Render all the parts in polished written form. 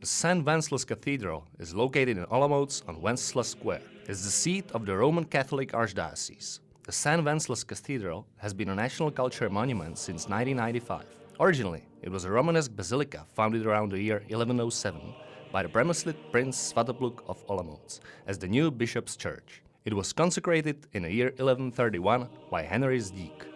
The St. Wenceslas Cathedral is located in Olomouc on Wenceslas Square. It is the seat of the Roman Catholic Archdiocese. The St. Wenceslas Cathedral has been a national cultural monument since 1995. Originally, it was a Romanesque basilica founded around the year 1107 by the Premyslit Prince Svatopluk of Olomouc as the new bishop's church. It was consecrated in the year 1131 by Henry Zdík.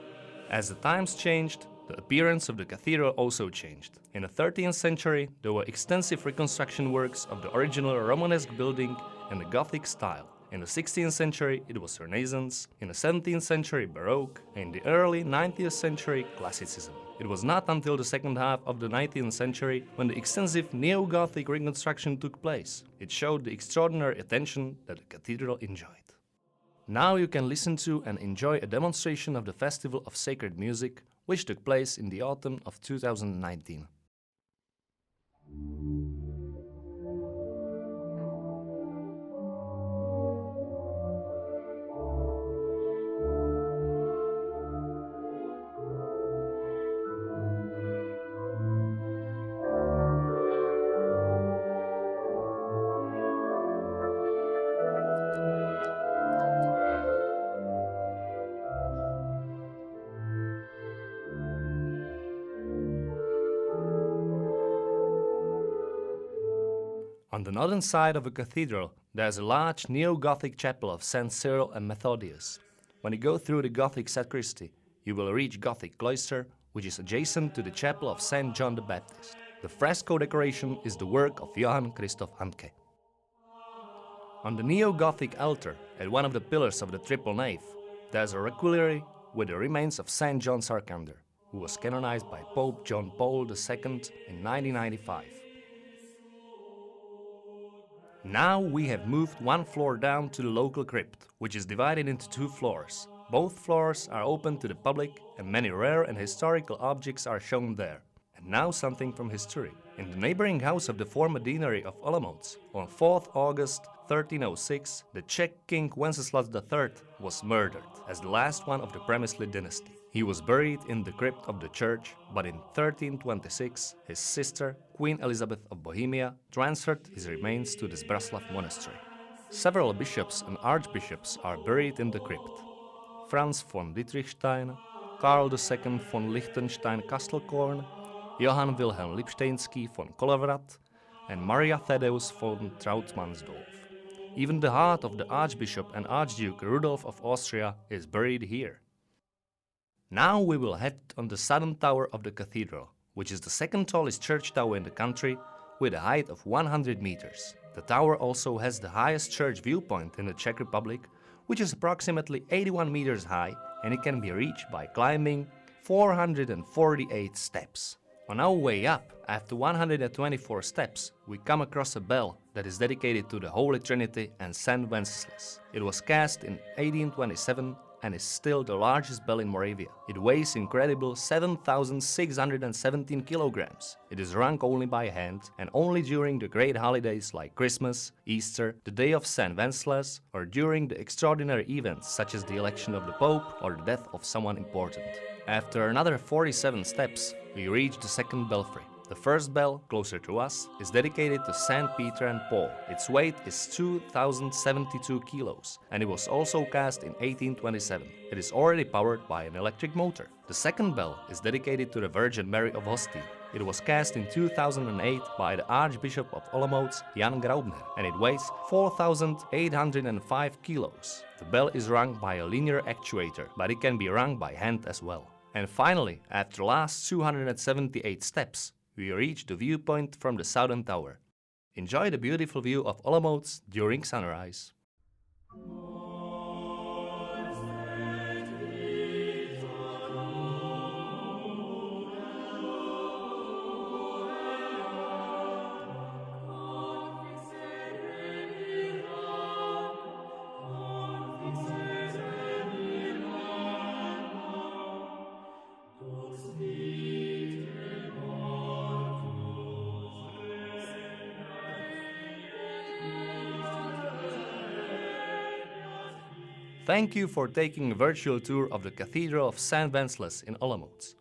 As the times changed, the appearance of the cathedral also changed. In the 13th century, there were extensive reconstruction works of the original Romanesque building in the Gothic style. In the 16th century, it was Renaissance, in the 17th century, Baroque, and in the early 19th century, Classicism. It was not until the second half of the 19th century when the extensive Neo-Gothic reconstruction took place. It showed the extraordinary attention that the cathedral enjoyed. Now you can listen to and enjoy a demonstration of the Festival of Sacred Music, which took place in the autumn of 2019. On the northern side of the cathedral, there is a large Neo-Gothic chapel of St. Cyril and Methodius. When you go through the Gothic sacristy, you will reach Gothic cloister, which is adjacent to the chapel of St. John the Baptist. The fresco decoration is the work of Johann Christoph Hanke. On the Neo-Gothic altar, at one of the pillars of the triple nave, there is a reliquary with the remains of St. John's Arcangel, who was canonized by Pope John Paul II in 1995. Now we have moved one floor down to the local crypt, which is divided into two floors. Both floors are open to the public and many rare and historical objects are shown there. And now something from history. In the neighboring house of the former deanery of Olomouc, on 4th August 1306, the Czech king Wenceslas III was murdered as the last one of the Premyslit dynasty. He was buried in the crypt of the church, but in 1326, his sister, Queen Elizabeth of Bohemia, transferred his remains to the Zbraslav monastery. Several bishops and archbishops are buried in the crypt. Franz von Dietrichstein, Karl II von Liechtenstein-Kastelkorn, Johann Wilhelm Lipsteinsky von Kolowrat, and Maria Thaddeus von Trautmannsdorf. Even the heart of the Archbishop and Archduke Rudolf of Austria is buried here. Now we will head on the southern tower of the cathedral, which is the second tallest church tower in the country with a height of 100 meters. The tower also has the highest church viewpoint in the Czech Republic, which is approximately 81 meters high, and it can be reached by climbing 448 steps. On our way up, after 124 steps, we come across a bell that is dedicated to the Holy Trinity and St. Wenceslas. It was cast in 1827 and is still the largest bell in Moravia. It weighs incredible 7,617 kilograms. It is rung only by hand and only during the great holidays like Christmas, Easter, the day of St. Wenceslas, or during the extraordinary events such as the election of the Pope or the death of someone important. After another 47 steps, we reach the Second Belfry. The first bell, closer to us, is dedicated to St. Peter and Paul. Its weight is 2,072 kilos, and it was also cast in 1827. It is already powered by an electric motor. The second bell is dedicated to the Virgin Mary of Hosty. It was cast in 2008 by the Archbishop of Olomouc, Jan Graubner, and it weighs 4,805 kilos. The bell is rung by a linear actuator, but it can be rung by hand as well. And finally, after the last 278 steps, we reach the viewpoint from the southern tower. Enjoy the beautiful view of Olomouc during sunrise. Thank you for taking a virtual tour of the Cathedral of St. Wenceslas in Olomouc.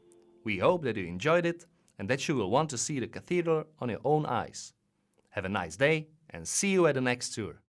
We hope that you enjoyed it and that you will want to see the cathedral on your own eyes. Have a nice day and see you at the next tour.